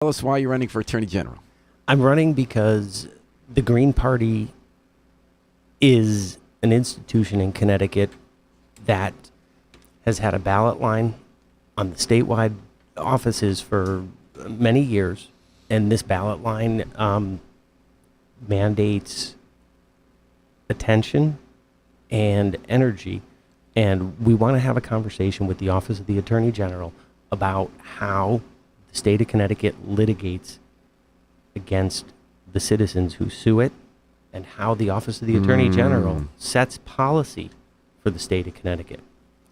Tell us why you're running for Attorney General. I'm running because the Green Party is an institution in Connecticut that has had a ballot line on the statewide offices for many years, and this ballot line mandates attention and energy, and we want to have a conversation with the Office of the Attorney General about how the state of Connecticut litigates against the citizens who sue it, and how the Office of the Attorney General sets policy for the state of Connecticut.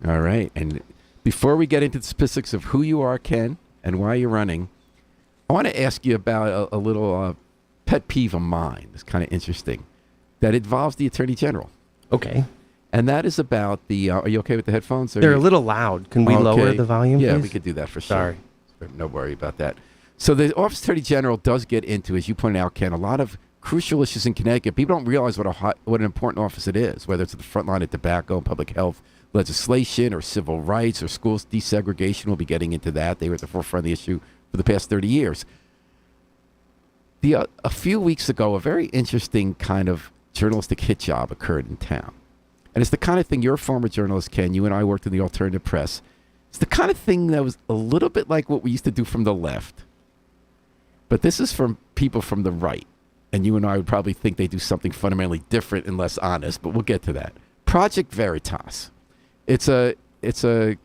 All right. And before we get into the specifics of who you are, Ken, and why you're running, I want to ask you about a little pet peeve of mine. It's kind of interesting. That involves the Attorney General. Okay. And that is about the, are you okay with the headphones? They're a little loud. Can we lower the volume, Yeah, please? we could do that for sure. Sorry. No worry about that. So the Office of Attorney General does get into, as you pointed out, Ken, a lot of crucial issues in Connecticut. People don't realize what an important office it is, whether it's at the front line of tobacco and public health legislation or civil rights or schools desegregation. We'll be getting into that. They were at the forefront of the issue for the past 30 years. A few weeks ago, a very interesting kind of journalistic hit job occurred in town. And it's the kind of thing, you're a former journalist, Ken, you and I worked in the alternative press. It's the kind of thing that was a little bit like what we used to do from the left. But this is from people from the right. And you and I would probably think they do something fundamentally different and less honest, but we'll get to that. Project Veritas. It's a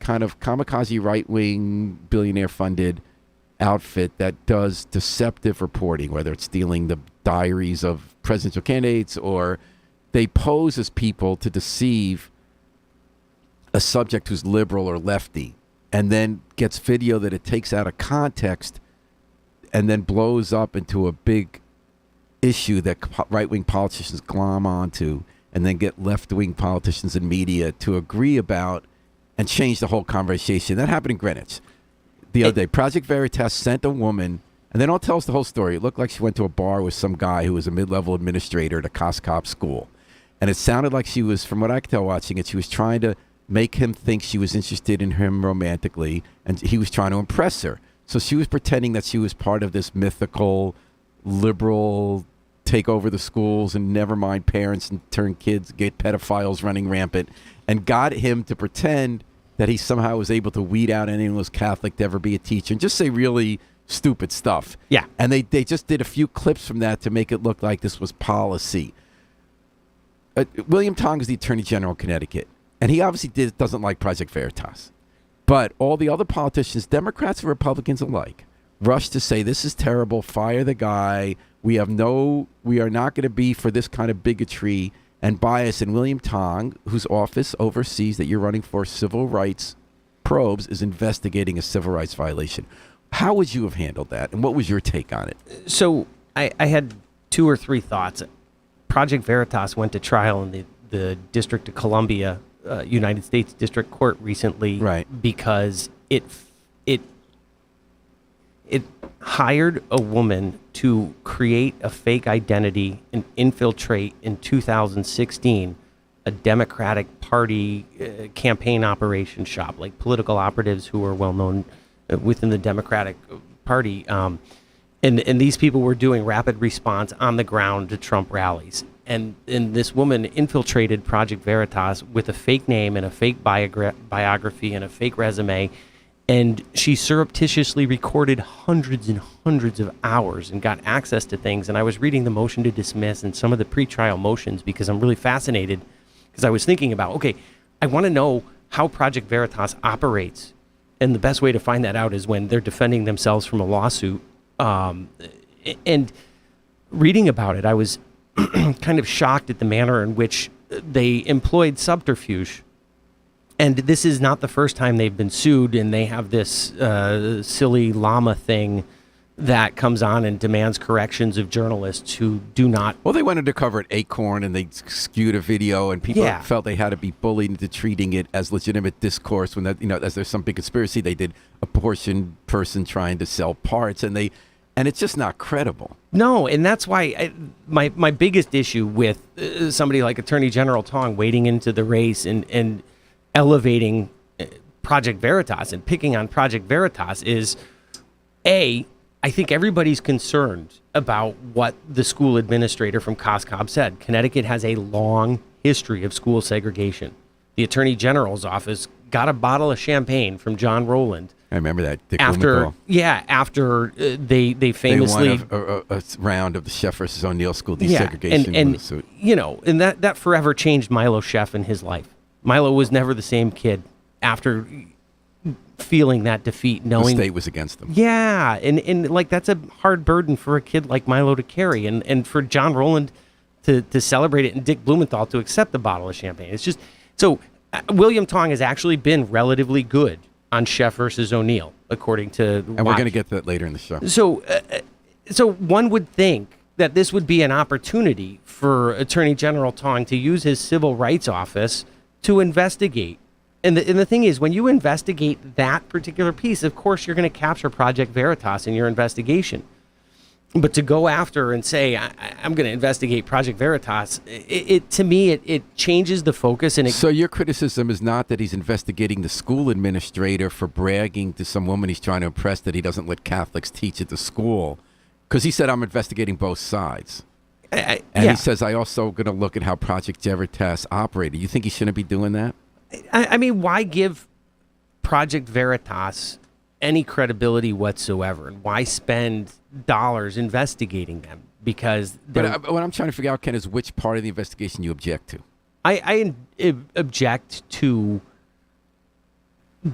kind of kamikaze right-wing, billionaire-funded outfit that does deceptive reporting, whether it's stealing the diaries of presidential candidates or they pose as people to deceive a subject who's liberal or lefty, and then gets video that it takes out of context and then blows up into a big issue that right-wing politicians glom onto and then get left-wing politicians and media to agree about and change the whole conversation. That happened in Greenwich the other day. Project Veritas sent a woman, and they don't tell us the whole story. It looked like she went to a bar with some guy who was a mid-level administrator at a COSCOP school. And it sounded like she was, from what I could tell watching it, she was trying to make him think she was interested in him romantically, and he was trying to impress her. So she was pretending that she was part of this mythical, liberal, take over the schools and never mind parents and turn kids, get pedophiles running rampant, and got him to pretend that he somehow was able to weed out anyone who was Catholic to ever be a teacher and just say really stupid stuff. Yeah. And they just did a few clips from that to make it look like this was policy. William Tong is the Attorney General of Connecticut, and he obviously doesn't like Project Veritas. But all the other politicians, Democrats and Republicans alike, rushed to say, this is terrible, fire the guy, we are not going to be for this kind of bigotry and bias. And William Tong, whose office oversees that you're running for civil rights probes, is investigating a civil rights violation. How would you have handled that, and what was your take on it? So I had two or three thoughts. Project Veritas went to trial in the District of Columbia, United States District Court recently, right, because it hired a woman to create a fake identity and infiltrate in 2016 a Democratic Party campaign operation shop, like political operatives who are well known within the Democratic Party. And these people were doing rapid response on the ground to Trump rallies. And this woman infiltrated Project Veritas with a fake name and a fake biography and a fake resume. And she surreptitiously recorded hundreds and hundreds of hours and got access to things. And I was reading the motion to dismiss and some of the pretrial motions because I'm really fascinated, because I was thinking about, okay, I want to know how Project Veritas operates. And the best way to find that out is when they're defending themselves from a lawsuit. And reading about it, I was kind of shocked at the manner in which they employed subterfuge. And this is not the first time they've been sued, and they have this silly llama thing that comes on and demands corrections of journalists who do not. Well, they went undercover at Acorn, and they skewed a video, and people felt they had to be bullied into treating it as legitimate discourse when that, as there's some big conspiracy, they did a portion person trying to sell parts, and it's just not credible. No, and that's why my biggest issue with somebody like Attorney General Tong wading into the race and elevating Project Veritas and picking on Project Veritas is, A, I think everybody's concerned about what the school administrator from COSCOB said. Connecticut has a long history of school segregation. The Attorney General's office got a bottle of champagne from John Rowland. I remember that. Dick After Blumenthal. they famously they won a round of the Sheff versus O'Neill school desegregation lawsuit. And that forever changed Milo Sheff in his life. Milo was never the same kid after feeling that defeat, knowing the state was against them. Yeah, and like that's a hard burden for a kid like Milo to carry, and for John Rowland to celebrate it and Dick Blumenthal to accept the bottle of champagne. It's just so William Tong has actually been relatively good on Sheff versus O'Neill, according to And we're going to get to that later in the show. So one would think that this would be an opportunity for Attorney General Tong to use his civil rights office to investigate. And the thing is, when you investigate that particular piece, of course, you're going to capture Project Veritas in your investigation. But to go after and say, I'm going to investigate Project Veritas, to me, it changes the focus. So your criticism is not that he's investigating the school administrator for bragging to some woman he's trying to impress that he doesn't let Catholics teach at the school. Because he said, I'm investigating both sides. He says, I also going to look at how Project Veritas operated. You think he shouldn't be doing that? I mean, why give Project Veritas any credibility whatsoever? And why spend dollars investigating them? Because but what I'm trying to figure out, Ken, is which part of the investigation you object to. I object to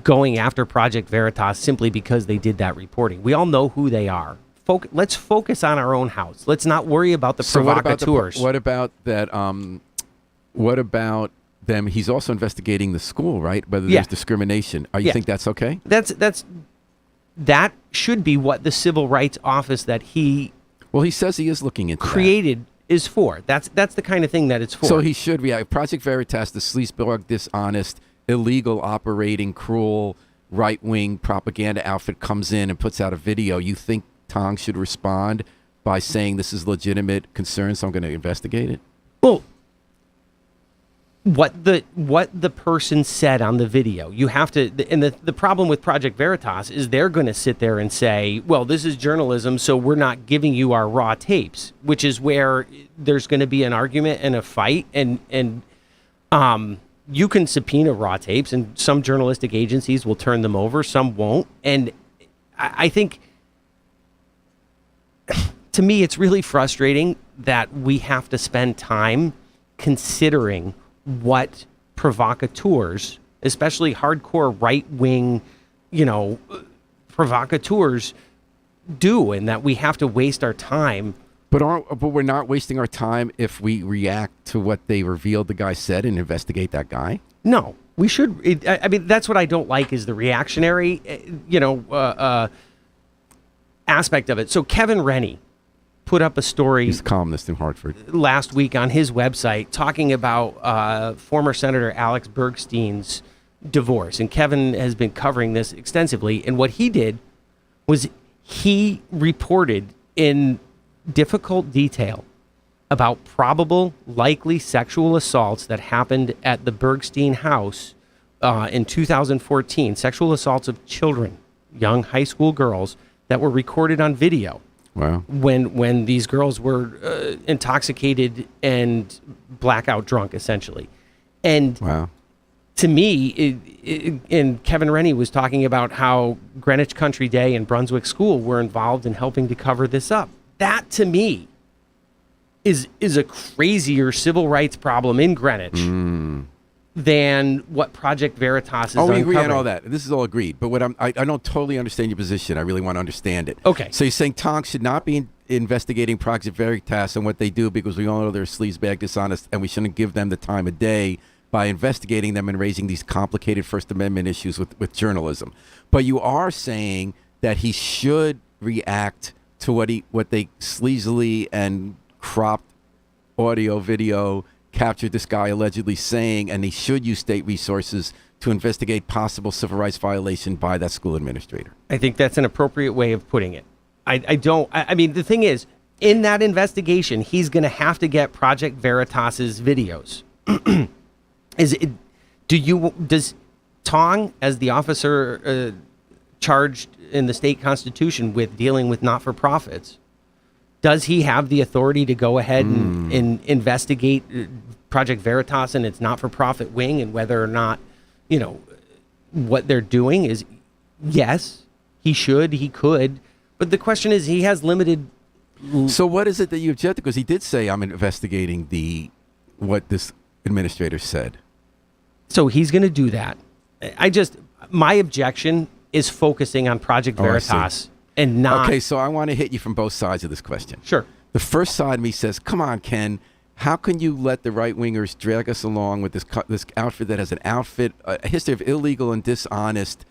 going after Project Veritas simply because they did that reporting. We all know who they are. Let's focus on our own house. Let's not worry about the provocateurs. What about that? What about them? He's also investigating the school, right? Whether there's discrimination. You think that's okay? That should be what the civil rights office that he says he is looking into created is for. That's the kind of thing that it's for. So he should react. Project Veritas, the sleazebag, dishonest, illegal, operating, cruel, right-wing propaganda outfit comes in and puts out a video. You think Tong should respond by saying this is legitimate concern, so I'm going to investigate it? Well, what the person said on the video, you have to, and the problem with Project Veritas is they're going to sit there and say, well, this is journalism, so we're not giving you our raw tapes, which is where there's going to be an argument and a fight, and you can subpoena raw tapes, and some journalistic agencies will turn them over, some won't, and I think, to me, it's really frustrating that we have to spend time considering what provocateurs, especially hardcore right-wing, provocateurs do, and that we have to waste our time. But we're not wasting our time if we react to what they revealed the guy said and investigate that guy? No, we should. I mean, that's what I don't like is the reactionary, aspect of it. So Kevin Rennie put up a story. He's a columnist in Hartford. Last week on his website talking about former Senator Alex Bergstein's divorce. And Kevin has been covering this extensively. And what he did was he reported in difficult detail about probable, likely sexual assaults that happened at the Bergstein house in 2014. Sexual assaults of children, young high school girls that were recorded on video. Wow. When these girls were intoxicated and blackout drunk, essentially. And wow. To me, and Kevin Rennie was talking about how Greenwich Country Day and Brunswick School were involved in helping to cover this up. That, to me, is a crazier civil rights problem in Greenwich than what Project Veritas is uncovering. We agree on all that. This is all agreed. But what I don't totally understand your position. I really want to understand it. Okay. So you're saying Tong should not be investigating Project Veritas and what they do because we all know they're sleazebag, dishonest, and we shouldn't give them the time of day by investigating them and raising these complicated First Amendment issues with journalism. But you are saying that he should react to what they sleazily and cropped audio, video captured this guy allegedly saying, and they should use state resources to investigate possible civil rights violation by that school administrator. I think that's an appropriate way of putting it. I mean, the thing is, in that investigation, he's going to have to get Project Veritas's videos. Does Tong, as the officer charged in the state constitution with dealing with not-for-profits. Does he have the authority to go ahead and investigate Project Veritas and its not-for-profit wing, and whether or not, what they're doing is, yes, he should, he could. But the question is, he has limited. So what is it that you object to? Because he did say, I'm investigating what this administrator said. So he's going to do that. My objection is focusing on Project Veritas and not. Okay, so I want to hit you from both sides of this question. Sure. The first side of me says, come on, Ken. How can you let the right-wingers drag us along with this outfit that has a history of illegal and dishonest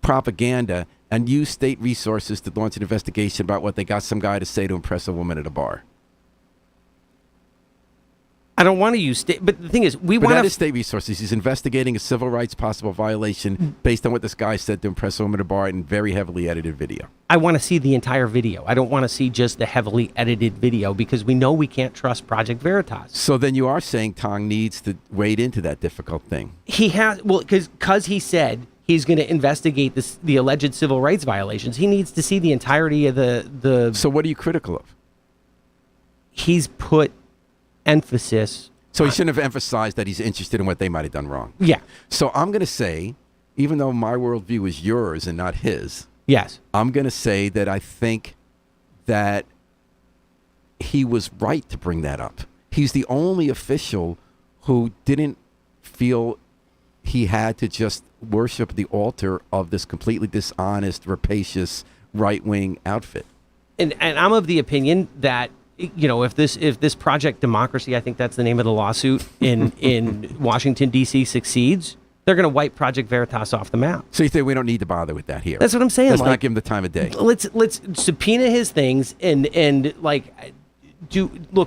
propaganda, and use state resources to launch an investigation about what they got some guy to say to impress a woman at a bar? I don't want to use state, but the thing is, that is state resources. He's investigating a civil rights possible violation based on what this guy said to impress a woman at a bar in very heavily edited video. I want to see the entire video. I don't want to see just the heavily edited video, because we know we can't trust Project Veritas. So then you are saying Tong needs to wade into that difficult thing. He has, because he said he's going to investigate the alleged civil rights violations. He needs to see the entirety of the. So what are you critical of? He's put emphasis. So he shouldn't have emphasized that he's interested in what they might have done wrong. Yeah. So I'm going to say, even though my worldview is yours and not his. Yes. I'm going to say that I think that he was right to bring that up. He's the only official who didn't feel he had to just worship the altar of this completely dishonest, rapacious, right-wing outfit. And I'm of the opinion that, if this Project Democracy, I think that's the name of the lawsuit, in Washington, D.C. succeeds, they're going to wipe Project Veritas off the map. So you think we don't need to bother with that here? That's what I'm saying. Let's not give him the time of day. Let's subpoena his things and look.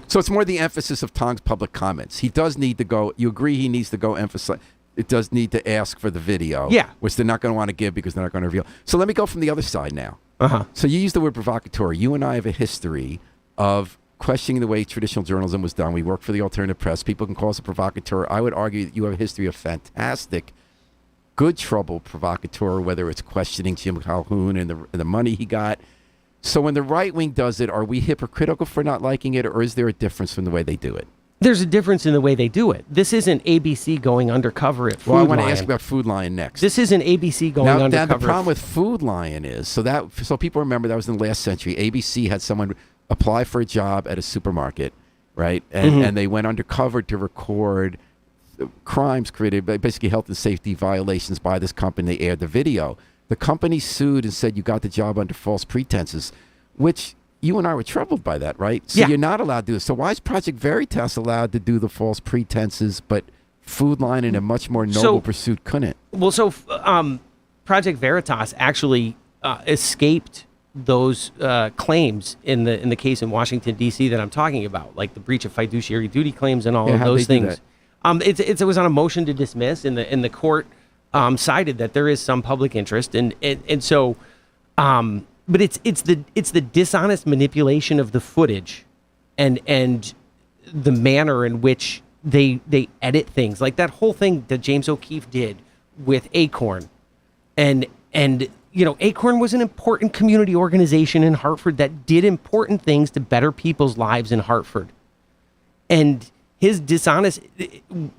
So it's more the emphasis of Tong's public comments. He does need to go. You agree he needs to go emphasize. It does need to ask for the video. Yeah. Which they're not going to want to give because they're not going to reveal. So let me go from the other side now. Uh-huh. So you use the word provocateur. You and I have a history of questioning the way traditional journalism was done. We work for the alternative press. People can call us a provocateur. I would argue that you have a history of fantastic, good trouble provocateur, whether it's questioning Jim Calhoun and the money he got. So when the right wing does it, are we hypocritical for not liking it, or is there a difference from the way they do it? There's a difference in the way they do it. This isn't ABC going undercover at Food Lion. Well, I want to ask about Food Lion next. This isn't ABC going undercover. Now, the problem with Food Lion is, so people remember that was in the last century. ABC had someone apply for a job at a supermarket, right? And they went undercover to record crimes created by basically health and safety violations by this company. They aired the video. The company sued and said you got the job under false pretenses, which you and I were troubled by that, right? So you're not allowed to do this. So why is Project Veritas allowed to do the false pretenses, but Food Lion in a much more noble pursuit couldn't? Well, Project Veritas actually escaped those claims in the case in Washington, D.C. that I'm talking about, like the breach of fiduciary duty claims and all of those things. It was on a motion to dismiss, and the court cited that there is some public interest, and so. But it's the dishonest manipulation of the footage, and the manner in which they edit things, like that whole thing that James O'Keefe did with Acorn, and Acorn was an important community organization in Hartford that did important things to better people's lives in Hartford, and his dishonest.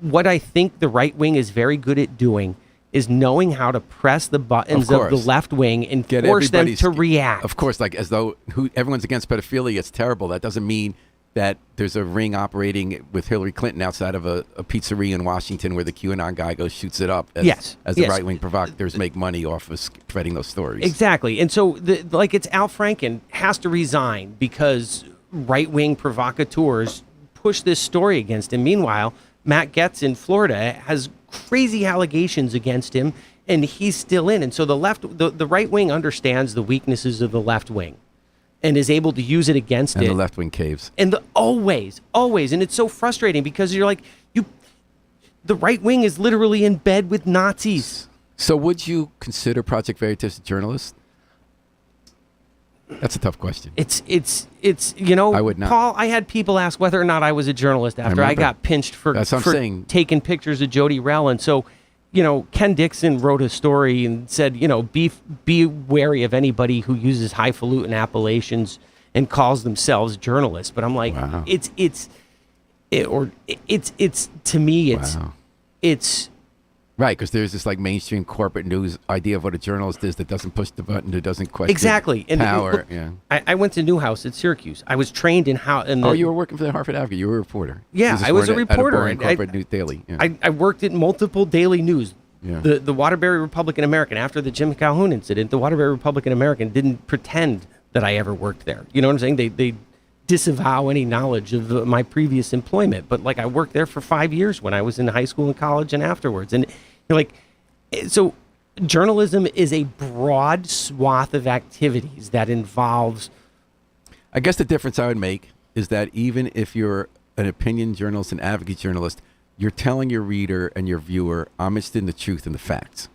What I think the right wing is very good at doing is knowing how to press the buttons of the left wing and force them to react. Of course, like as though everyone's against pedophilia, it's terrible. That doesn't mean that there's a ring operating with Hillary Clinton outside of a pizzeria in Washington where the QAnon guy shoots it up as the right-wing provocateurs make money off of spreading those stories. Exactly. And so, it's Al Franken has to resign because right-wing provocateurs push this story against him. Meanwhile, Matt Getz in Florida has crazy allegations against him, and he's still in. And so the right wing understands the weaknesses of the left wing and is able to use it against it. And the left wing caves. And always. And it's so frustrating because you're like, the right wing is literally in bed with Nazis. So would you consider Project Veritas a journalist? That's a tough question. It's I would not. Paul, I had people ask whether or not I was a journalist after I got pinched for taking pictures of Jody Rell. And so Ken Dixon wrote a story and said, be wary of anybody who uses highfalutin appellations and calls themselves journalists. But I'm like, Wow. it's to me, Wow. it's Right, because there's this like mainstream corporate news idea of what a journalist is that doesn't push the button, that doesn't question exactly. And power. look, Yeah. I went to Newhouse at Syracuse. I was trained in how. Oh, you were working for the Hartford Advocate. You were a reporter. Yeah, You just I was weren't a at reporter. boring corporate news daily. Yeah. I worked at multiple daily news. Yeah. The Waterbury Republican American, after the Jim Calhoun incident, the Waterbury Republican American didn't pretend that I ever worked there. You know what I'm saying? They disavow any knowledge of my previous employment. But like I worked there for 5 years when I was in high school and college and afterwards. And you're like, so journalism is a broad swath of activities that involves. I guess the difference I would make is that even if you're an opinion journalist, an advocate journalist, you're telling your reader and your viewer, I'm interested in the truth and the facts.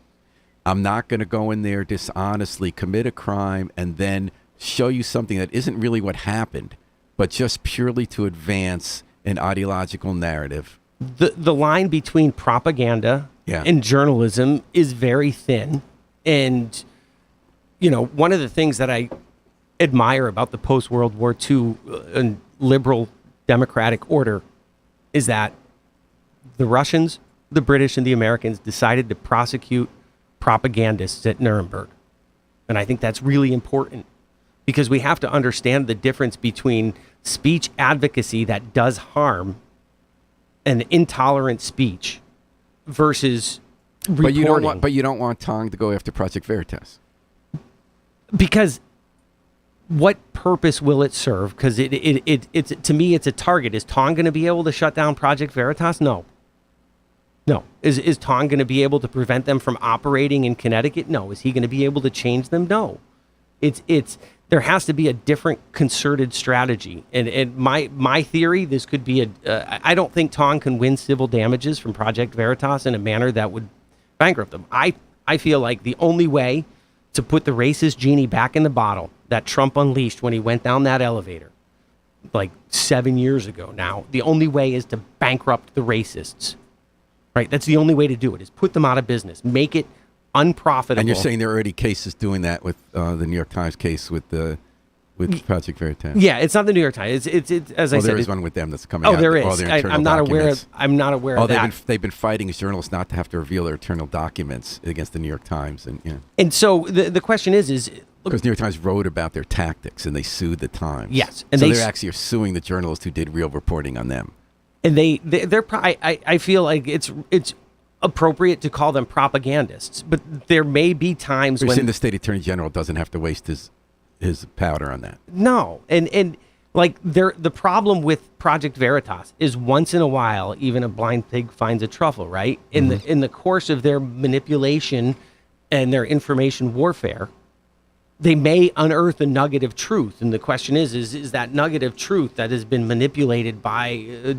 I'm not going to go in there dishonestly, commit a crime, and then show you something that isn't really what happened, but just purely to advance an ideological narrative. The line between propaganda Yeah. and journalism is very thin. And, one of the things that I admire about the post-World War II and liberal democratic order is that the Russians, the British, and the Americans decided to prosecute propagandists at Nuremberg. And I think that's really important because we have to understand the difference between speech advocacy that does harm and intolerant speech versus reporting. But you don't want Tong to go after Project Veritas. Because what purpose will it serve? Because it's to me, it's a target. Is Tong going to be able to shut down Project Veritas? No. Is Tong going to be able to prevent them from operating in Connecticut? No. Is he going to be able to change them? No. There has to be a different concerted strategy. And my theory, this could be I don't think Tong can win civil damages from Project Veritas in a manner that would bankrupt them. I feel like the only way to put the racist genie back in the bottle that Trump unleashed when he went down that elevator like 7 years ago now, the only way is to bankrupt the racists. Right? That's the only way to do it, is put them out of business, make it unprofitable. And you're saying there are already cases doing that with the New York Times case with Project Veritas. Yeah, it's not the New York Times. It's as I said. There is one with them that's coming out. Oh, there all is. their internal I'm not documents. aware of that. They've been fighting as journalists not to have to reveal their internal documents against the New York Times, And so the question is because New York Times wrote about their tactics and they sued the Times. Yes, and so they're actually suing the journalists who did real reporting on them. And I feel like it's appropriate to call them propagandists, but there may be times when the state attorney general doesn't have to waste his powder on that. No, and like the problem with Project Veritas is once in a while, even a blind pig finds a truffle, right? In the course of their manipulation and their information warfare, they may unearth a nugget of truth, and the question is that nugget of truth that has been manipulated by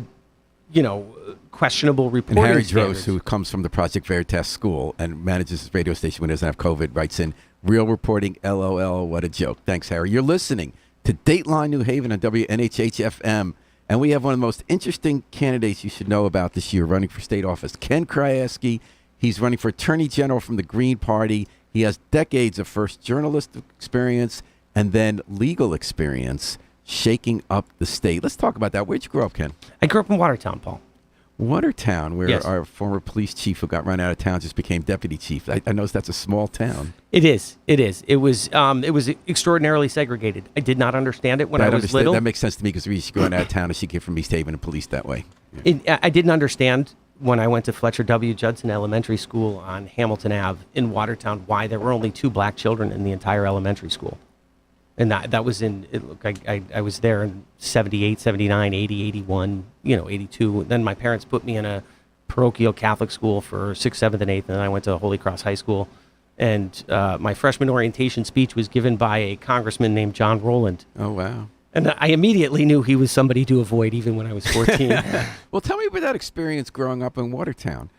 questionable reporting And Harry standards. Drost, who comes from the Project Veritas school and manages his radio station when he doesn't have COVID, writes in, "Real reporting, LOL, what a joke." Thanks, Harry. You're listening to Dateline New Haven on WNHH-FM, and we have one of the most interesting candidates you should know about this year running for state office, Ken Krayeske. He's running for Attorney General from the Green Party. He has decades of first journalistic experience and then legal experience shaking up the state. Let's talk about that. Where'd you grow up, Ken? I grew up in Watertown, Paul. Watertown, where Yes. our former police chief who got run out of town just became deputy chief. I noticed that's a small town. It is. It was extraordinarily segregated. I did not understand it when I was little. That makes sense to me because we used to go out of town and she came from East Haven and policed that way. I didn't understand when I went to Fletcher W. Judson Elementary School on Hamilton Ave in Watertown why there were only 2 black children in the entire elementary school. And that was I was there in 78, 79, 80, 81, 82. Then my parents put me in a parochial Catholic school for 6th, 7th, and 8th, and then I went to Holy Cross High School. And my freshman orientation speech was given by a congressman named John Rowland. Oh, wow. And I immediately knew he was somebody to avoid even when I was 14. Well, tell me about that experience growing up in Watertown.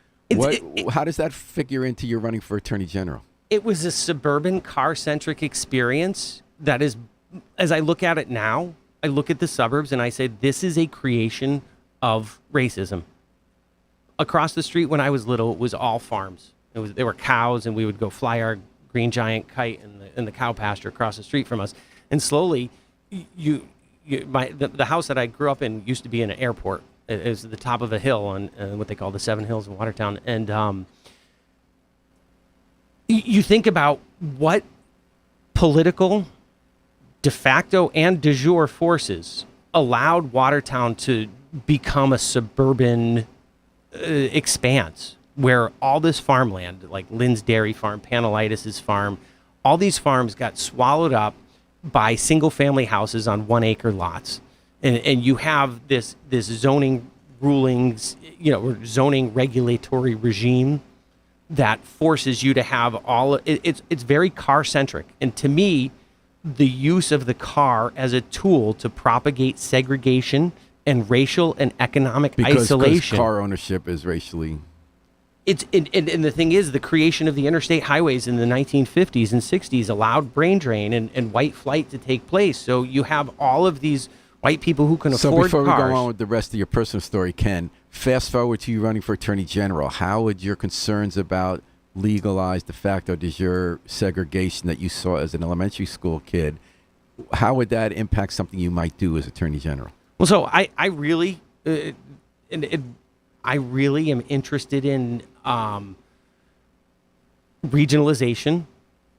How does that figure into your running for Attorney General? It was a suburban car-centric experience that is, as I look at it now, I look at the suburbs and I say, this is a creation of racism. Across the street when I was little, it was all farms. They were cows, and we would go fly our green giant kite in the cow pasture across the street from us. And slowly, the house that I grew up in used to be in an airport. It was at the top of a hill on what they call the Seven Hills in Watertown. And you think about what political, de facto, and de jure forces allowed Watertown to become a suburban expanse where all this farmland, like Lynn's Dairy Farm, Panelitis' farm, all these farms got swallowed up by single-family houses on 1 acre lots. And you have this zoning rulings, zoning regulatory regime that forces you to have it's very car centric. And to me, the use of the car as a tool to propagate segregation and racial and economic isolation. Because car ownership is racially. And the thing is, the creation of the interstate highways in the 1950s and 60s allowed brain drain and white flight to take place. So you have all of these white people who can afford cars. So before we go on with the rest of your personal story, Ken, fast forward to you running for Attorney General. How would your concerns about legalized de facto de jure segregation that you saw as an elementary school kid, how would that impact something you might do as Attorney General? Well, so I really am interested in regionalization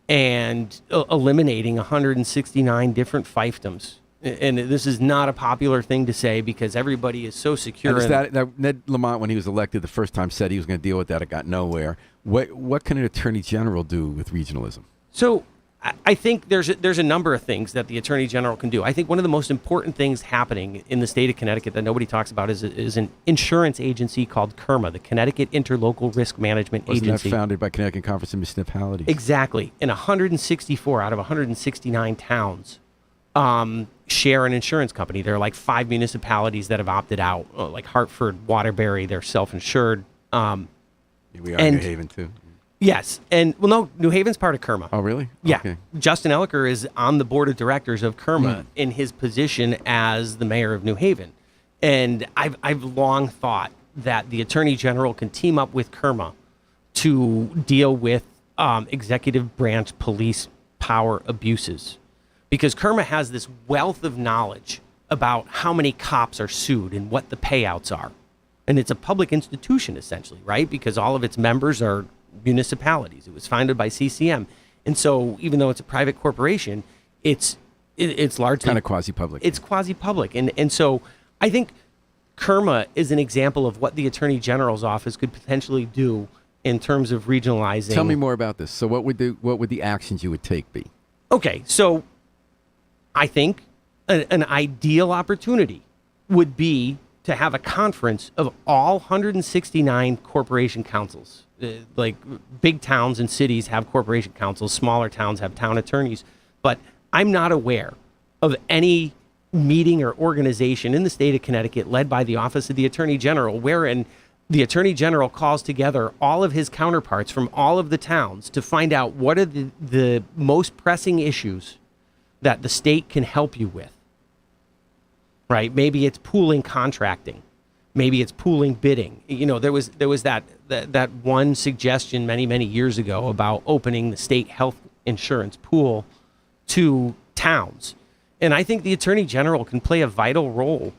and eliminating 169 different fiefdoms. And this is not a popular thing to say because everybody is so secure. And Ned Lamont, when he was elected the first time, said he was going to deal with that. It got nowhere. What can an attorney general do with regionalism? So I think there's a number of things that the attorney general can do. I think one of the most important things happening in the state of Connecticut that nobody talks about is an insurance agency called CIRMA, the Connecticut Interlocal Risk Management Agency. Wasn't that founded by Connecticut Conference of Municipalities? Exactly. And 164 out of 169 towns share an insurance company. There are like 5 municipalities that have opted out, like Hartford, Waterbury, they're self-insured. We are in New Haven, too. Yes. And, well, no, New Haven's part of CIRMA. Oh, really? Yeah. Okay. Justin Elliker is on the board of directors of CIRMA in his position as the mayor of New Haven. And I've long thought that the attorney general can team up with CIRMA to deal with executive branch police power abuses. Because CIRMA has this wealth of knowledge about how many cops are sued and what the payouts are. And it's a public institution, essentially, right? Because all of its members are municipalities. It was founded by CCM. And so even though it's a private corporation, it's largely... kind of quasi-public. It's quasi-public. And so I think CIRMA is an example of what the Attorney General's office could potentially do in terms of regionalizing. Tell me more about this. So what would the actions you would take be? Okay, so I think an ideal opportunity would be to have a conference of all 169 corporation councils. Like big towns and cities have corporation councils, smaller towns have town attorneys. But I'm not aware of any meeting or organization in the state of Connecticut led by the Office of the Attorney General wherein the Attorney General calls together all of his counterparts from all of the towns to find out what are the most pressing issues that the state can help you with. Right? Maybe it's pooling contracting. Maybe it's pooling bidding. There was that one suggestion many years ago about opening the state health insurance pool to towns. And I think the Attorney General can play a vital role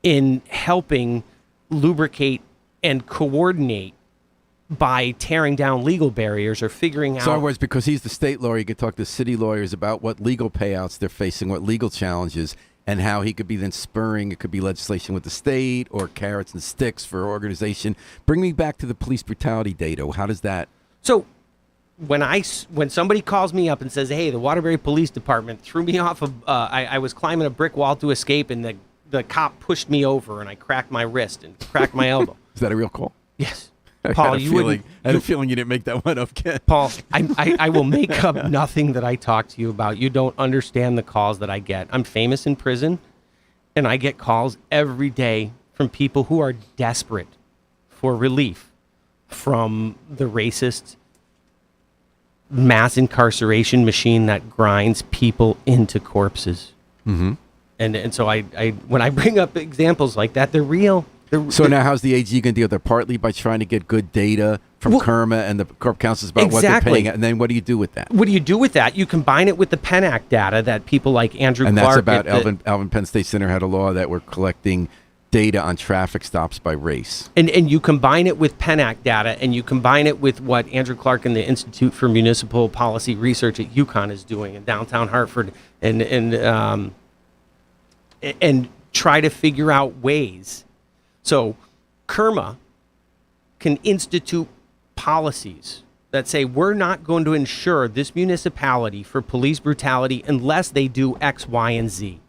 in helping lubricate and coordinate by tearing down legal barriers or figuring out... So in other words, because he's the state lawyer, you could talk to city lawyers about what legal payouts they're facing, what legal challenges, and how he could be then spurring, it could be legislation with the state or carrots and sticks for organization. Bring me back to the police brutality data. How does that... So when somebody calls me up and says, hey, the Waterbury Police Department threw me off of... I was climbing a brick wall to escape and the cop pushed me over and I cracked my wrist and cracked my elbow. Is that a real call? Yes. Paul, I had a feeling you didn't make that one up, Ken. Paul, I will make up nothing that I talk to you about. You don't understand the calls that I get. I'm famous in prison, and I get calls every day from people who are desperate for relief from the racist mass incarceration machine that grinds people into corpses. Mm-hmm. And so I when I bring up exampple like that, they're real. So now how's the AG going to deal with that? Partly by trying to get good data from Kerma and the corp councils about what they're paying, and then what do you do with that? What do you do with that? You combine it with the Penn Act data that people like Andrew and Clark... And that's about Alvin Penn State Center had a law that we're collecting data on traffic stops by race. And you combine it with Penn Act data, and you combine it with what Andrew Clark and the Institute for Municipal Policy Research at UConn is doing in downtown Hartford, and try to figure out ways. So Kerma can institute policies that say we're not going to insure this municipality for police brutality unless they do X, Y, and Z.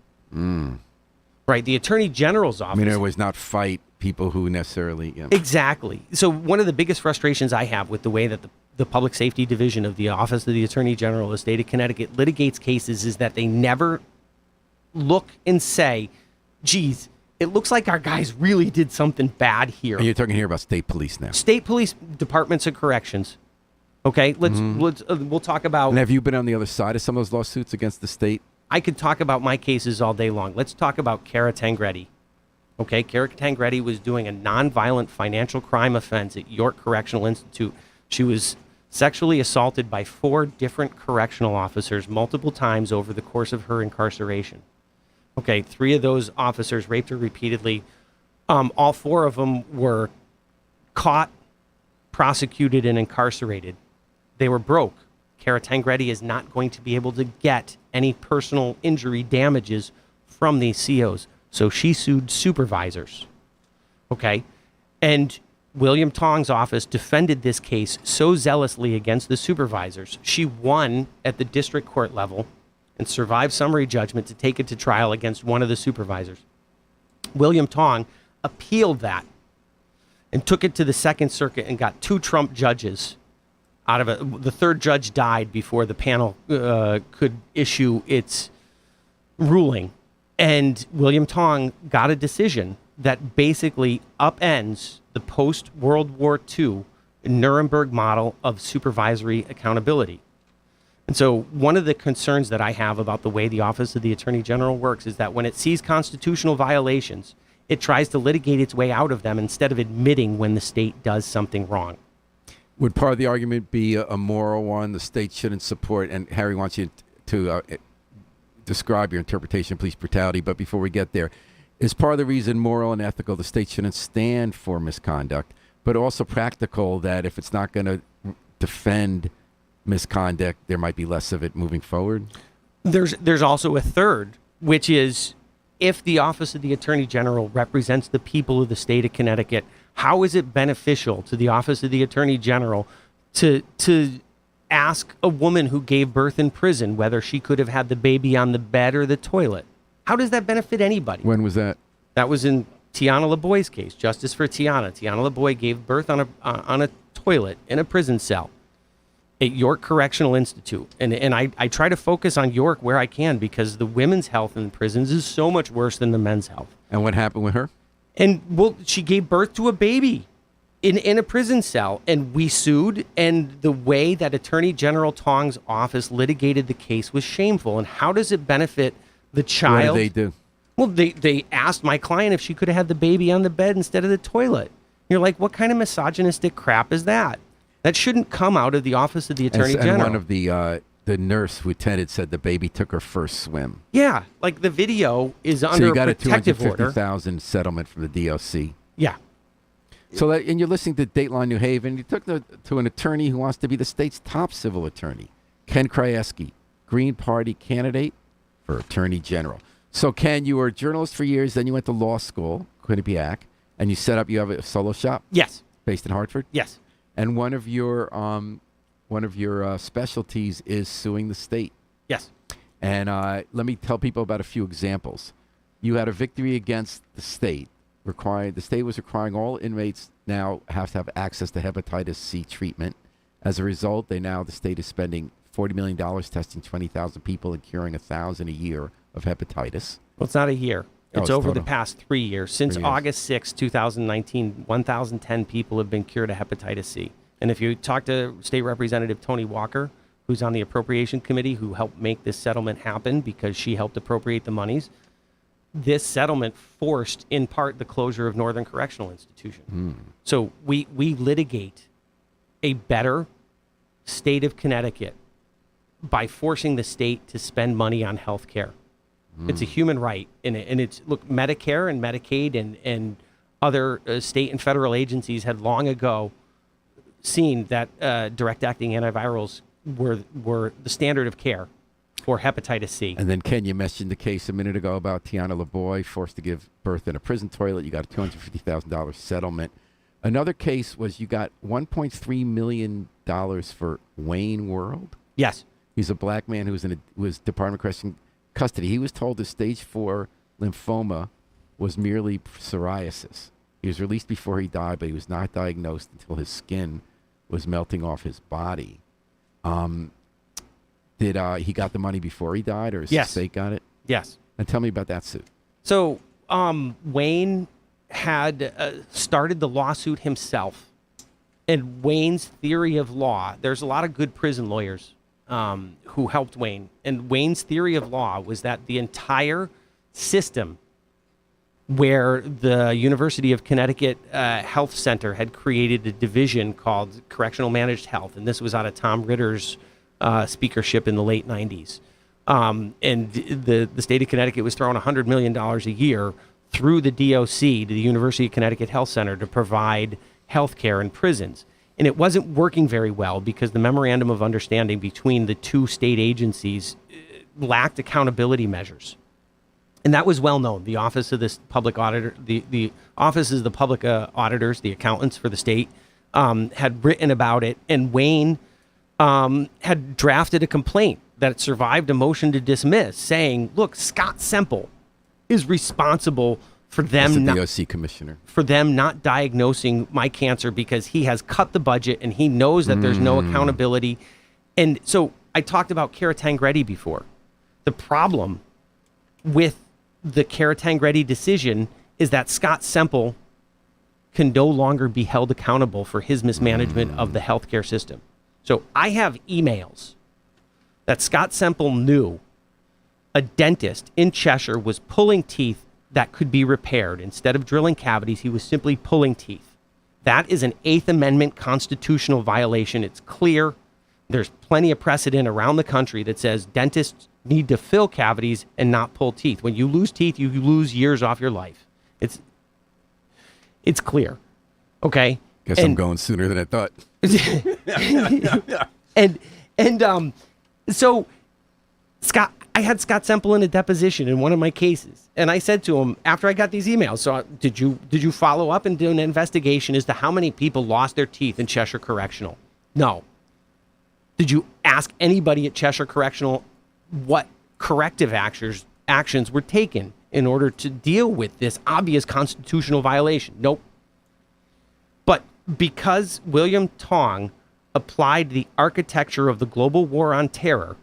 Right? The Attorney General's office. I mean, it was not fight people who necessarily... Yeah. Exactly. So one of the biggest frustrations I have with the way that the Public Safety Division of the Office of the Attorney General of the state of Connecticut litigates cases is that they never look and say, geez, it looks like our guys really did something bad here. And you're talking here about state police now. State police departments of corrections. Okay, let's we'll talk about... And have you been on the other side of some of those lawsuits against the state? I could talk about my cases all day long. Let's talk about Kara Tangretti. Okay, Kara Tangretti was doing a nonviolent financial crime offense at York Correctional Institute. She was sexually assaulted by 4 different correctional officers multiple times over the course of her incarceration. Okay, 3 of those officers raped her repeatedly. All 4 of them were caught, prosecuted, and incarcerated. They were broke. Kara Tangretti is not going to be able to get any personal injury damages from these COs. So she sued supervisors. Okay? And William Tong's office defended this case so zealously against the supervisors. She won at the district court level and survived summary judgment to take it to trial against one of the supervisors. William Tong appealed that and took it to the Second Circuit and got 2 Trump judges out of it. The 3rd judge died before the panel could issue its ruling. And William Tong got a decision that basically upends the post-World War II Nuremberg model of supervisory accountability. And so one of the concerns that I have about the way the Office of the Attorney General works is that when it sees constitutional violations, it tries to litigate its way out of them instead of admitting when the state does something wrong. Would part of the argument be a moral one? The state shouldn't support, and Harry wants you to describe your interpretation of police brutality, but before we get there, is part of the reason moral and ethical the state shouldn't stand for misconduct, but also practical that if it's not going to defend misconduct, there might be less of it moving forward? There's also a third, which is if the Office of the Attorney General represents the people of the state of Connecticut, how is it beneficial to the Office of the Attorney General to ask a woman who gave birth in prison whether she could have had the baby on the bed or the toilet? How does that benefit anybody? When was that? That was in Tiana LeBoy's case, Justice for Tiana. Tiana LeBoy gave birth on a toilet in a prison cell at York Correctional Institute. And I try to focus on York where I can because the women's health in prisons is so much worse than the men's health. And what happened with her? And well, she gave birth to a baby in a prison cell, and we sued, and the way that Attorney General Tong's office litigated the case was shameful. And how does it benefit the child? What did they do? Well, they asked my client if she could have had the baby on the bed instead of the toilet. You're like, what kind of misogynistic crap is that? That shouldn't come out of the Office of the Attorney General. And one of the nurse who attended said the baby took her first swim. Yeah, like the video is under a protective order. So you got a $250,000 settlement from the DOC. Yeah. So and you're listening to Dateline New Haven. You took to an attorney who wants to be the state's top civil attorney, Ken Krayeske, Green Party candidate for Attorney General. So Ken, you were a journalist for years, then you went to law school, Quinnipiac, and you have a solo shop? Yes. Based in Hartford? Yes. And one of your specialties is suing the state. Yes. And let me tell people about a few examples. You had a victory against the state. The state was requiring all inmates now have to have access to hepatitis C treatment. As a result, the state is spending $40 million testing 20,000 people and curing 1,000 a year of hepatitis. Well, it's not a year. It's over total. the past 3 years. Since August 6, 2019, 1,010 people have been cured of hepatitis C. And if you talk to State Representative Tony Walker, who's on the Appropriation Committee, who helped make this settlement happen because she helped appropriate the monies, this settlement forced, in part, the closure of Northern Correctional Institution. So we litigate a better state of Connecticut by forcing the state to spend money on health care. It's a human right. And it's, look, Medicare and Medicaid and other state and federal agencies had long ago seen that direct-acting antivirals were the standard of care for hepatitis C. And then, Ken, you mentioned the case a minute ago about Tiana LeBoy forced to give birth in a prison toilet. You got a $250,000 settlement. Another case was you got $1.3 million for Wayne World. Yes. He's a black man who was Department of Corrections custody. He was told his stage 4 lymphoma was merely psoriasis. He was released before he died, but he was not diagnosed until his skin was melting off his body. Did he got the money before he died, or his estate got it? Yes. And tell me about that suit. So Wayne had started the lawsuit himself. And Wayne's theory of law, there's a lot of good prison lawyers who helped Wayne. And Wayne's theory of law was that the entire system where the University of Connecticut Health Center had created a division called Correctional Managed Health, and this was out of Tom Ritter's speakership in the late 90s. And the state of Connecticut was throwing $100 million a year through the DOC to the University of Connecticut Health Center to provide health care in prisons. And it wasn't working very well because the memorandum of understanding between the two state agencies lacked accountability measures. And that was well known. The Office of the Public Auditor, the offices of the public auditors, the accountants for the state, had written about it. And Wayne had drafted a complaint that survived a motion to dismiss, saying, "Look, Scott Semple is responsible for them not DOC commissioner for them not diagnosing my cancer because he has cut the budget and he knows that there's no accountability." And so I talked about Cara Tangretti before. The problem with the Cara Tangretti decision is that Scott Semple can no longer be held accountable for his mismanagement of the healthcare system. So I have emails that Scott Semple knew a dentist in Cheshire was pulling teeth that could be repaired. Instead of drilling cavities, he was simply pulling teeth. That is an Eighth Amendment constitutional violation. It's clear. There's plenty of precedent around the country that says dentists need to fill cavities and not pull teeth. When you lose teeth, you lose years off your life. It's clear. Okay? Guess I'm going sooner than I thought. So Scott, I had Scott Semple in a deposition in one of my cases, and I said to him after I got these emails, "So did you follow up and do an investigation as to how many people lost their teeth in Cheshire Correctional?" "No." "Did you ask anybody at Cheshire Correctional what corrective actions were taken in order to deal with this obvious constitutional violation?" "Nope." But because William Tong applied the architecture of the global war on terror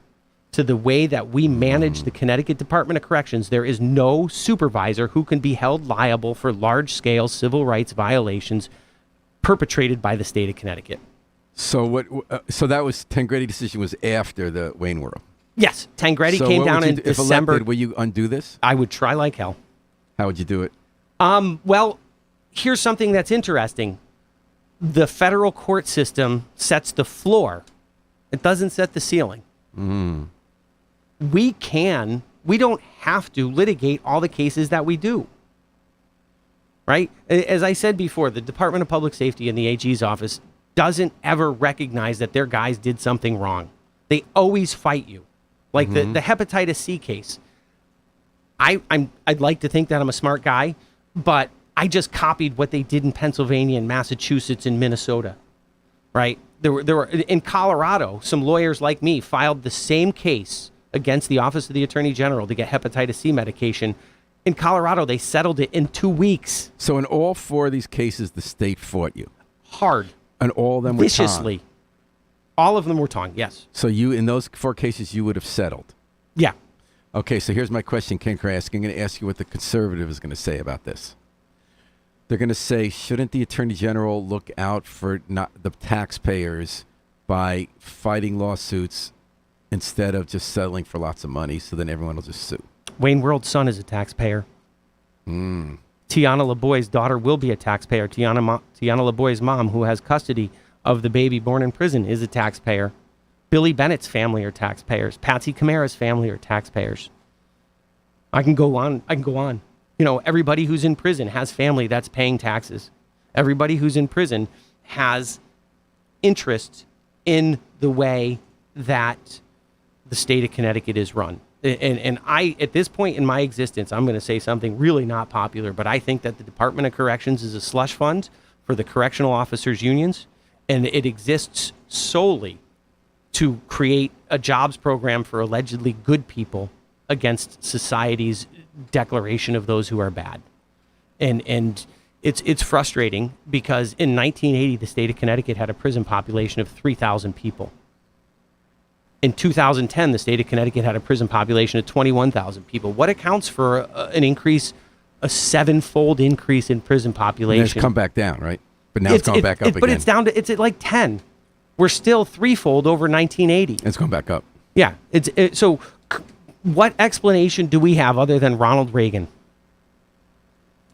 to the way that we manage the Connecticut Department of Corrections, there is no supervisor who can be held liable for large-scale civil rights violations perpetrated by the state of Connecticut. So so that was Tangretti decision was after the Wayne World. Yes, Tangretti came down in December. If elected, will you undo this? I would try like hell. How would you do it? Well, here's something that's interesting. The federal court system sets the floor. It doesn't set the ceiling. We don't have to litigate all the cases that we do. Right? As I said before, the Department of Public Safety and the AG's office doesn't ever recognize that their guys did something wrong. They always fight you. Like the hepatitis C case. I'd like to think that I'm a smart guy, but I just copied what they did in Pennsylvania and Massachusetts and Minnesota. Right? There were in Colorado, some lawyers like me filed the same case against the Office of the Attorney General to get hepatitis C medication. In Colorado, they settled it in 2 weeks. So in all 4 of these cases, the state fought you? Hard. And all of them were viciously. Tong? All of them were Tong, yes. So you, in those 4 cases, you would have settled? Yeah. Okay, so here's my question, Ken Krayeske. I'm going to ask you what the conservative is going to say about this. They're going to say, shouldn't the Attorney General look out for not the taxpayers by fighting lawsuits instead of just settling for lots of money, so then everyone will just sue? Wayne World's son is a taxpayer. Tiana LeBoy's daughter will be a taxpayer. Tiana LeBoy's mom, who has custody of the baby born in prison is a taxpayer. Billy Bennett's family are taxpayers. Patsy Camara's family are taxpayers. I can go on. You know, everybody who's in prison has family that's paying taxes. Everybody who's in prison has interest in the way that the state of Connecticut is run. And I, at this point in my existence, I'm going to say something really not popular, but I think that the Department of Corrections is a slush fund for the correctional officers' unions, and it exists solely to create a jobs program for allegedly good people against society's declaration of those who are bad. And it's frustrating because in 1980, the state of Connecticut had a prison population of 3,000 people. In 2010, the state of Connecticut had a prison population of 21,000 people. What accounts for an increase, a 7-fold increase in prison population? And it's come back down, right? But now it's gone back up again. But it's down to, it's at like 10. We're still 3-fold over 1980. It's going back up. Yeah. So what explanation do we have other than Ronald Reagan?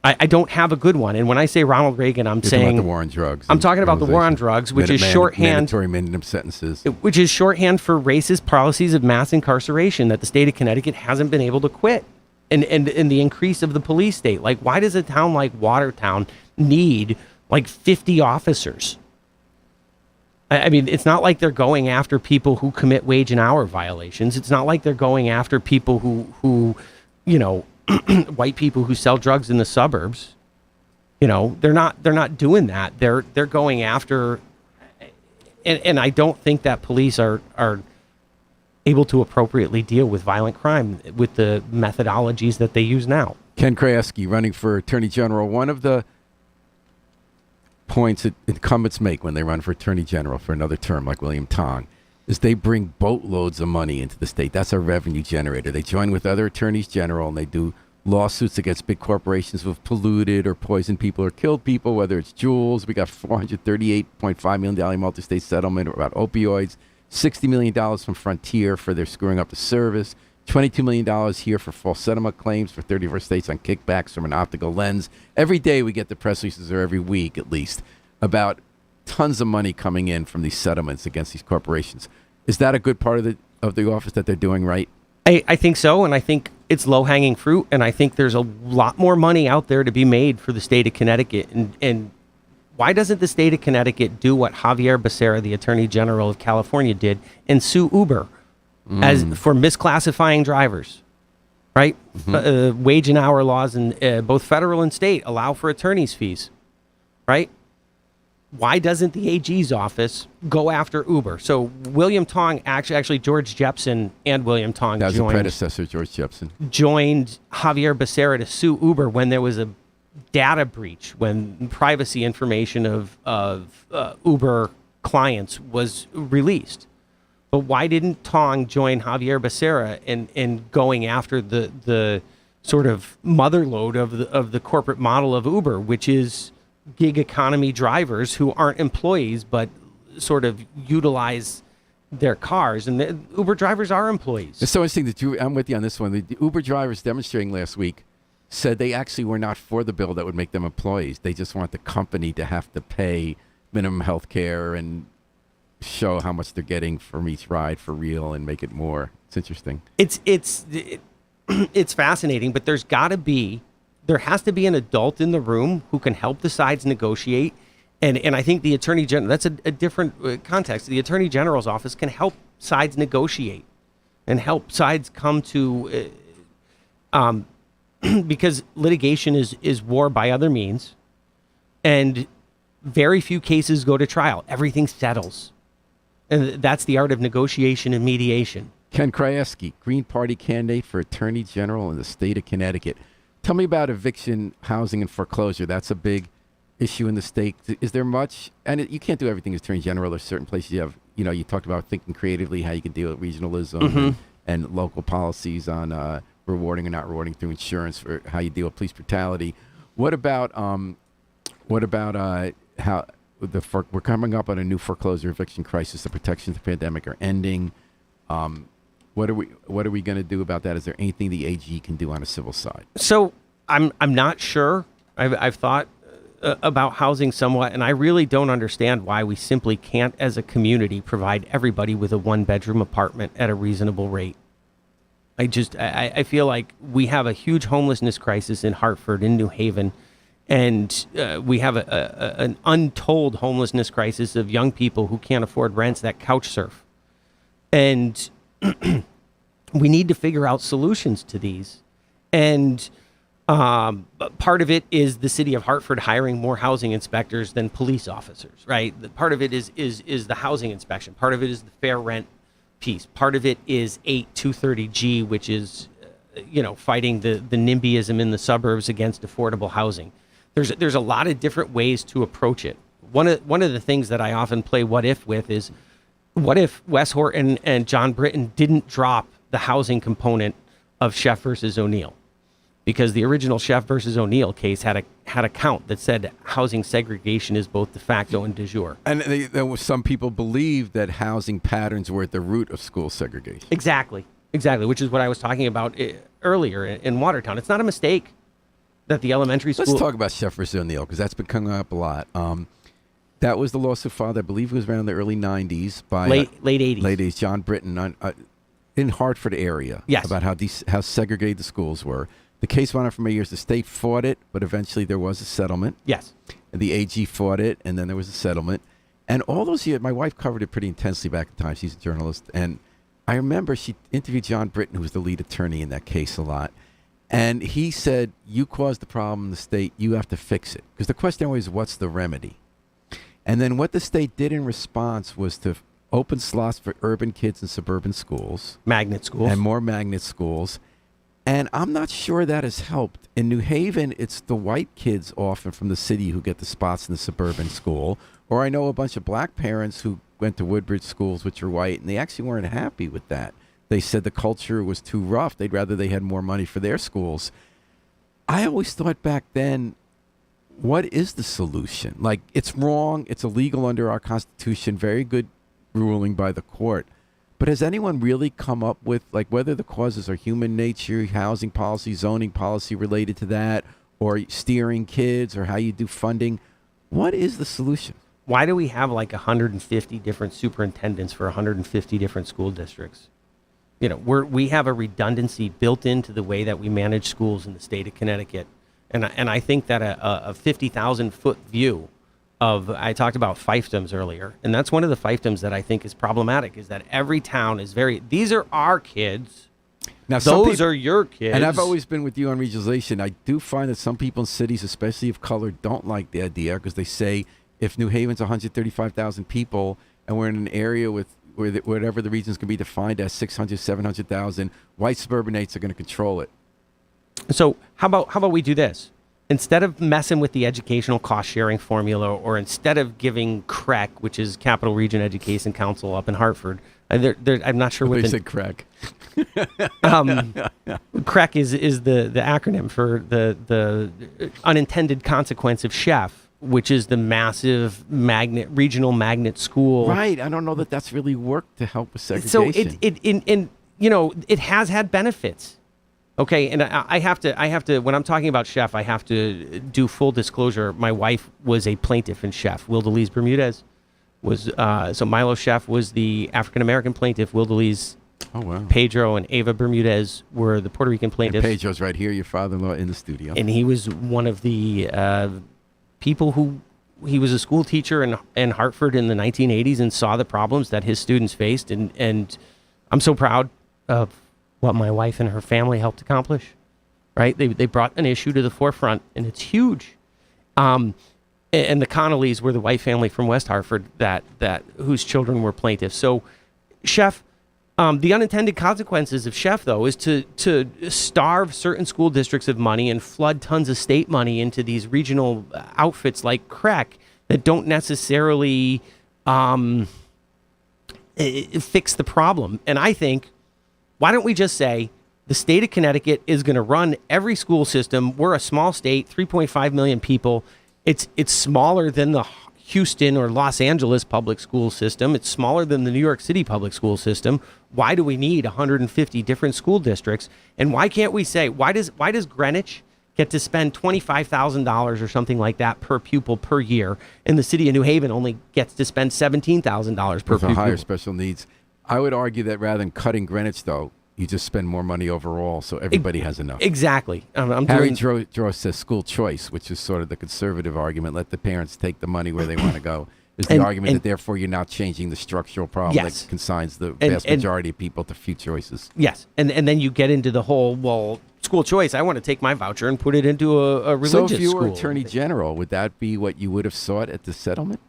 I don't have a good one. And when I say Ronald Reagan, I'm saying about the war on drugs. I'm talking about the war on drugs, which is shorthand. Mandatory minimum sentences. Which is shorthand for racist policies of mass incarceration that the state of Connecticut hasn't been able to quit. And the increase of the police state. Like, why does a town like Watertown need like 50 officers? I mean, it's not like they're going after people who commit wage and hour violations. It's not like they're going after people who you know, white people who sell drugs in the suburbs. You know, they're not doing that. They're going after, and I don't think that police are able to appropriately deal with violent crime with the methodologies that they use now. Ken Krayeske, running for Attorney General. One of the points that incumbents make when they run for Attorney General for another term, like William Tong, is they bring boatloads of money into the state. That's a revenue generator. They join with other attorneys general and they do lawsuits against big corporations who have polluted or poisoned people or killed people, whether it's Jules. We got $438.5 million multi-state settlement about opioids, $60 million from Frontier for their screwing up the service, $22 million here for false settlement claims for 34 states on kickbacks from an optical lens. Every day we get the press releases, or every week at least, about tons of money coming in from these settlements against these corporations. Is that a good part of the office that they're doing right? I think so, and I think it's low-hanging fruit, and I think there's a lot more money out there to be made for the state of Connecticut. And why doesn't the state of Connecticut do what Javier Becerra, the Attorney General of California, did and sue Uber as for misclassifying drivers? Right? Mm-hmm. Wage and hour laws in both federal and state allow for attorney's fees. Right? Why doesn't the AG's office go after Uber? So William Tong, actually George Jepson and William Tong that was the predecessor, George Jepson, joined Javier Becerra to sue Uber when there was a data breach, when privacy information of Uber clients was released. But why didn't Tong join Javier Becerra in going after the sort of motherlode of the corporate model of Uber, which is gig economy drivers who aren't employees but sort of utilize their cars, and the Uber drivers are employees. It's so interesting that I'm with you on this one. The Uber drivers demonstrating last week said they actually were not for the bill that would make them employees. They just want the company to have to pay minimum health care and show how much they're getting from each ride for real and make it more. It's interesting. It's fascinating, but there has to be an adult in the room who can help the sides negotiate. And I think the Attorney General, that's a different context. The Attorney General's office can help sides negotiate and help sides come to, because litigation is war by other means, and very few cases go to trial. Everything settles. And that's the art of negotiation and mediation. Ken Krayeske, Green Party candidate for Attorney General in the state of Connecticut. Tell me about eviction, housing, and foreclosure. That's a big issue in the state. Is there much? And you can't do everything as Attorney General. There's certain places you have, you talked about thinking creatively how you can deal with regionalism and local policies on rewarding or not rewarding through insurance, or how you deal with police brutality. What about how we're coming up on a new foreclosure eviction crisis? The protections of the pandemic are ending. What are we going to do about that? Is there anything the AG can do on a civil side? So I'm not sure. I've thought about housing somewhat, and I really don't understand why we simply can't, as a community, provide everybody with a one-bedroom apartment at a reasonable rate. I feel like we have a huge homelessness crisis in Hartford, in New Haven, and we have an untold homelessness crisis of young people who can't afford rents that couch surf. And we need to figure out solutions to these. And part of it is the city of Hartford hiring more housing inspectors than police officers, right? Part of it is the housing inspection. Part of it is the fair rent piece. Part of it is 8230G, which is, fighting the NIMBYism in the suburbs against affordable housing. There's a lot of different ways to approach it. One of the things that I often play what if with is, what if Wes Horton and John Britton didn't drop the housing component of Sheff versus O'Neill? Because the original Sheff versus O'Neill case had a count that said housing segregation is both de facto and de jure. And there was some people believed that housing patterns were at the root of school segregation. Exactly, which is what I was talking about earlier in Watertown. It's not a mistake that the elementary school... Let's talk about Sheff versus O'Neill, because that's been coming up a lot. That was the lawsuit filed, I believe it was around the early 90s by... Late 80s. Late 80s, John Britton in Hartford area. Yes. About how segregated the schools were. The case went on for many years. The state fought it, but eventually there was a settlement. Yes. And the AG fought it, and then there was a settlement. And all those years, my wife covered it pretty intensely back at the time. She's a journalist. And I remember she interviewed John Britton, who was the lead attorney in that case, a lot. And he said, you caused the problem in the state. You have to fix it. Because the question always is, what's the remedy? And then what the state did in response was to open slots for urban kids in suburban schools. Magnet schools. And more magnet schools. And I'm not sure that has helped. In New Haven, it's the white kids often from the city who get the spots in the suburban school. Or I know a bunch of black parents who went to Woodbridge schools, which are white, and they actually weren't happy with that. They said the culture was too rough. They'd rather they had more money for their schools. I always thought back then, what is the solution? Like, it's wrong. It's illegal under our Constitution. Very good ruling by the court. But has anyone really come up with, like, whether the causes are human nature, housing policy, zoning policy related to that, or steering kids, or how you do funding? What is the solution? Why do we have like 150 different superintendents for 150 different school districts? We have a redundancy built into the way that we manage schools in the state of Connecticut. And I think that a 50,000-foot view of, I talked about fiefdoms earlier, and that's one of the fiefdoms that I think is problematic, is that every town is these are our kids. Now, those are your kids. And I've always been with you on regionalization. I do find that some people in cities, especially of color, don't like the idea, because they say if New Haven's 135,000 people and we're in an area with whatever the regions can be defined as 600, 700,000, white suburbanates are going to control it. So how about we do this? Instead of messing with the educational cost sharing formula, or instead of giving CREC, which is Capital Region Education Council up in Hartford, I'm not sure what they said CREC. CREC is the acronym for the unintended consequence of Sheff, which is the massive regional magnet school. Right. I don't know that that's really worked to help with segregation. So it has had benefits. Okay, and I have to, when I'm talking about Sheff, I have to do full disclosure. My wife was a plaintiff in Sheff. Wildelise Bermudez was, so Milo Sheff was the African-American plaintiff. Wildelise, Pedro, and Ava Bermudez were the Puerto Rican plaintiffs. And Pedro's right here, your father-in-law, in the studio. And he was one of the people he was a school teacher in Hartford in the 1980s and saw the problems that his students faced. And I'm so proud of what my wife and her family helped accomplish, right? They brought an issue to the forefront, and it's huge. And the Connollys were the white family from West Hartford that whose children were plaintiffs. So Sheff, the unintended consequences of Sheff, though, is to starve certain school districts of money and flood tons of state money into these regional outfits like CREC that don't necessarily fix the problem. And I think, why don't we just say the state of Connecticut is going to run every school system? We're a small state, 3.5 million people. It's smaller than the Houston or Los Angeles public school system. It's smaller than the New York City public school system. Why do we need 150 different school districts? And why can't we say, why does Greenwich get to spend $25,000 or something like that per pupil per year, and the city of New Haven only gets to spend $17,000 per For pupil. higher special needs. I would argue that rather than cutting Greenwich, though, you just spend more money overall, so everybody has enough. Exactly. I'm Harry doing, Draw says school choice, which is sort of the conservative argument. Let the parents take the money where they want to go. Is the argument that therefore you're not changing the structural problem that consigns the vast majority of people to few choices. Yes, and then you get into the whole, well, school choice, I want to take my voucher and put it into a religious school. So if you were Attorney General, would that be what you would have sought at the settlement?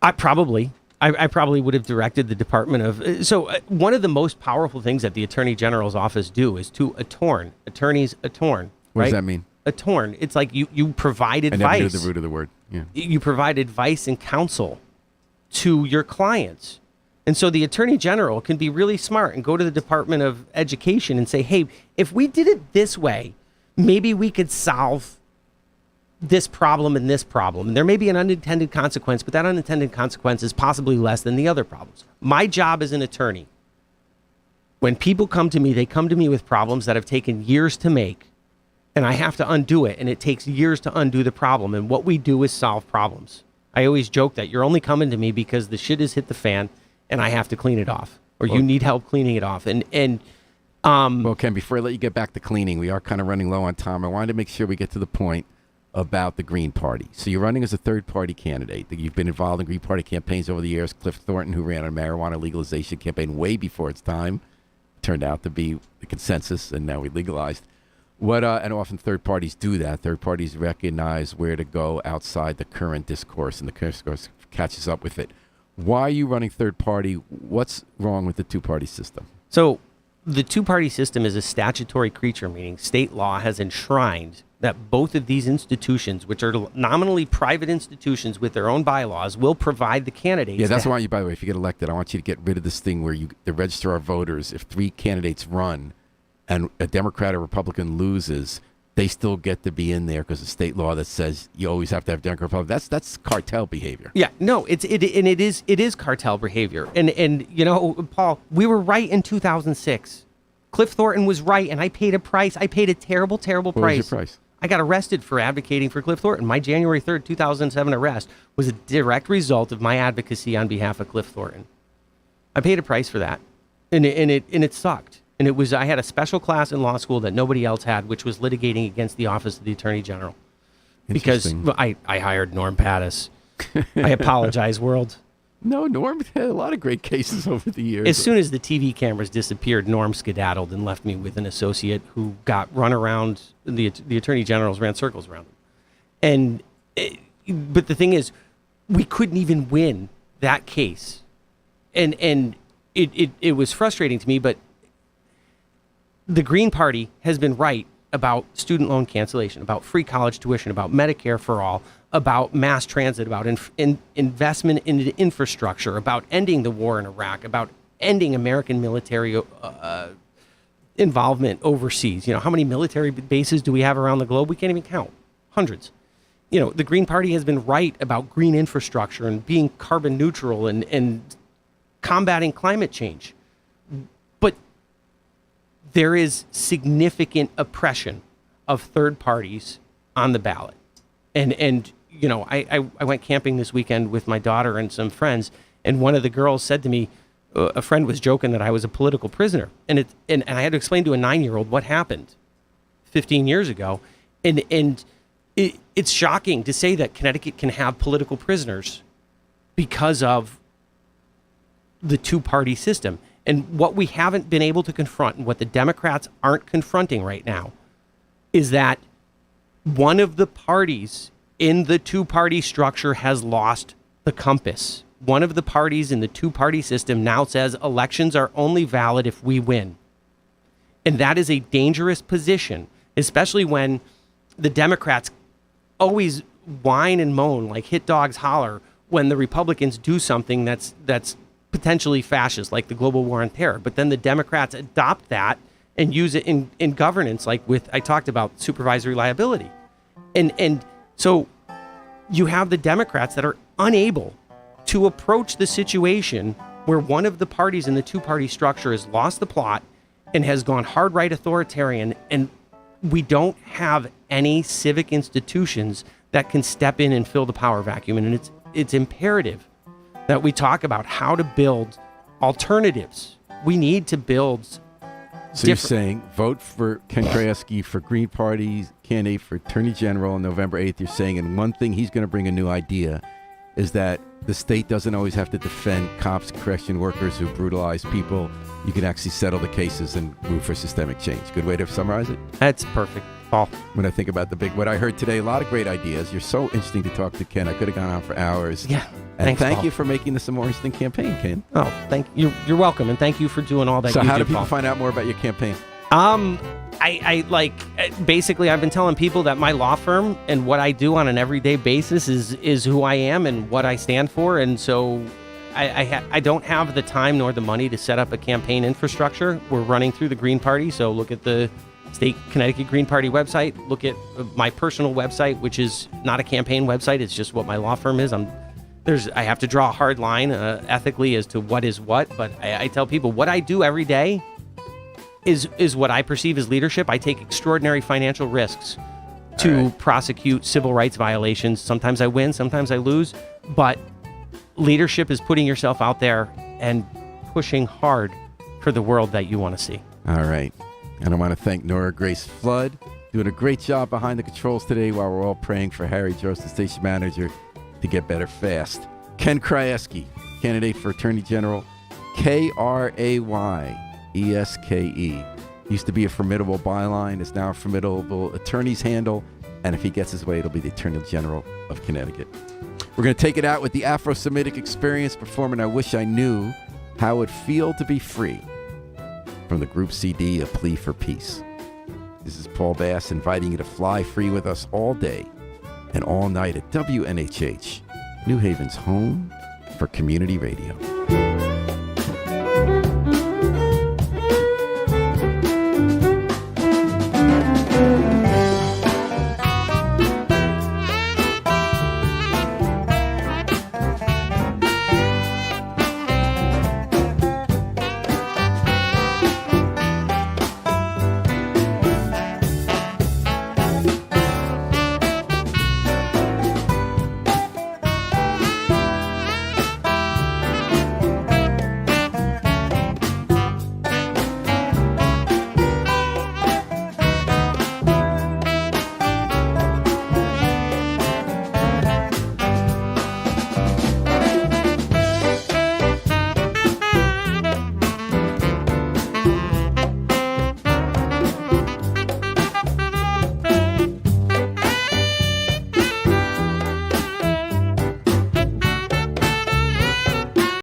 I probably would have directed the Department of... one of the most powerful things that the Attorney General's office do is to attorn. Attorneys attorn. What right? does that mean? Attorn. It's like you provide advice. I never knew the root of the word. Yeah. You provide advice and counsel to your clients. And so the Attorney General can be really smart and go to the Department of Education and say, hey, if we did it this way, maybe we could solve this problem and this problem. And there may be an unintended consequence, but that unintended consequence is possibly less than the other problems. My job as an attorney, when people come to me, they come to me with problems that have taken years to make, and I have to undo it, and it takes years to undo the problem. And what we do is solve problems. I always joke that you're only coming to me because the shit has hit the fan, and I have to clean it off, or you need help cleaning it off. Well, Ken, before I let you get back to cleaning, we are kind of running low on time. I wanted to make sure we get to the point about the Green Party. So you're running as a third-party candidate. You've been involved in Green Party campaigns over the years. Cliff Thornton, who ran a marijuana legalization campaign way before its time, turned out to be the consensus, and now we legalized. And often third parties do that. Third parties recognize where to go outside the current discourse, and the current discourse catches up with it. Why are you running third party? What's wrong with the two-party system? So the two-party system is a statutory creature, meaning state law has enshrined that both of these institutions, which are nominally private institutions with their own bylaws, will provide the candidates. Yeah, that's why I want you, by the way, if you get elected, I want you to get rid of this thing where the register our voters, if three candidates run and a Democrat or Republican loses, they still get to be in there because of state law that says you always have to have Democrat Republican. That's cartel behavior. Yeah, no, it is cartel behavior. And you know, Paul, we were right in 2006. Cliff Thornton was right, and I paid a price. I paid a terrible price. What was your price? I got arrested for advocating for Cliff Thornton. My January 3rd, 2007 arrest was a direct result of my advocacy on behalf of Cliff Thornton. I paid a price for that, and it sucked. And I had a special class in law school that nobody else had, which was litigating against the Office of the Attorney General. Because I hired Norm Pattis. I apologize, world. No, Norm had a lot of great cases over the years. As soon as the TV cameras disappeared, Norm skedaddled and left me with an associate who got run around. The Attorney Generals ran circles around him. But the thing is, we couldn't even win that case. And it was frustrating to me, but the Green Party has been right about student loan cancellation, about free college tuition, about Medicare for all, about mass transit, about investment in infrastructure, about ending the war in Iraq, about ending American military involvement overseas. You know, how many military bases do we have around the globe? We can't even count. Hundreds. You know, the Green Party has been right about green infrastructure and being carbon neutral and combating climate change. But there is significant oppression of third parties on the ballot. And you know, I went camping this weekend with my daughter and some friends, and one of the girls said to me, a friend was joking that I was a political prisoner. And I had to explain to a 9-year-old what happened 15 years ago. And it's shocking to say that Connecticut can have political prisoners because of the two-party system. And what we haven't been able to confront, and what the Democrats aren't confronting right now, is that one of the parties in the two-party structure has lost the compass. One of the parties in the two-party system now says elections are only valid if we win. And that is a dangerous position, especially when the Democrats always whine and moan like hit dogs holler when the Republicans do something that's potentially fascist, like the global war on terror. But then the Democrats adopt that and use it in governance, like I talked about supervisory liability. And so you have the Democrats that are unable to approach the situation where one of the parties in the two-party structure has lost the plot and has gone hard right authoritarian, and we don't have any civic institutions that can step in and fill the power vacuum. And it's imperative that we talk about how to build alternatives. We need to build. So you're saying vote for Ken Krayeske for Green Party candidate for Attorney General on November 8th. You're saying, and one thing he's going to bring a new idea is that the state doesn't always have to defend cops, correction workers who brutalize people. You can actually settle the cases and move for systemic change. Good way to summarize it? That's perfect, Paul. When I think about what I heard today, a lot of great ideas. You're so interesting to talk to, Ken. I could have gone on for hours. Yeah. And thanks, thank Paul. you for making this a more interesting campaign, Ken. Oh, thank you. You're welcome, and thank you for doing all that. So you how do, do people Paul. find out more about your campaign? Basically, I've been telling people that my law firm and what I do on an everyday basis is who I am and what I stand for. And so I don't have the time nor the money to set up a campaign infrastructure. We're running through the Green Party. So look at the state Connecticut Green Party website. Look at my personal website, which is not a campaign website. It's just what my law firm is. I have to draw a hard line ethically as to what is what. But I tell people what I do every day is what I perceive as leadership. I take extraordinary financial risks to prosecute civil rights violations. Sometimes I win, sometimes I lose, but leadership is putting yourself out there and pushing hard for the world that you want to see. All right. And I want to thank Nora Grace Flood, doing a great job behind the controls today while we're all praying for Harry Jost, the station manager, to get better fast. Ken Krayeske, candidate for Attorney General, Krayeske. Used to be a formidable byline, is now a formidable attorney's handle, and if he gets his way, it'll be the Attorney General of Connecticut. We're going to take it out with the Afro-Semitic Experience performing I Wish I Knew How It Would Feel to Be Free from the group CD, A Plea for Peace. This is Paul Bass inviting you to fly free with us all day and all night at WNHH, New Haven's home for community radio.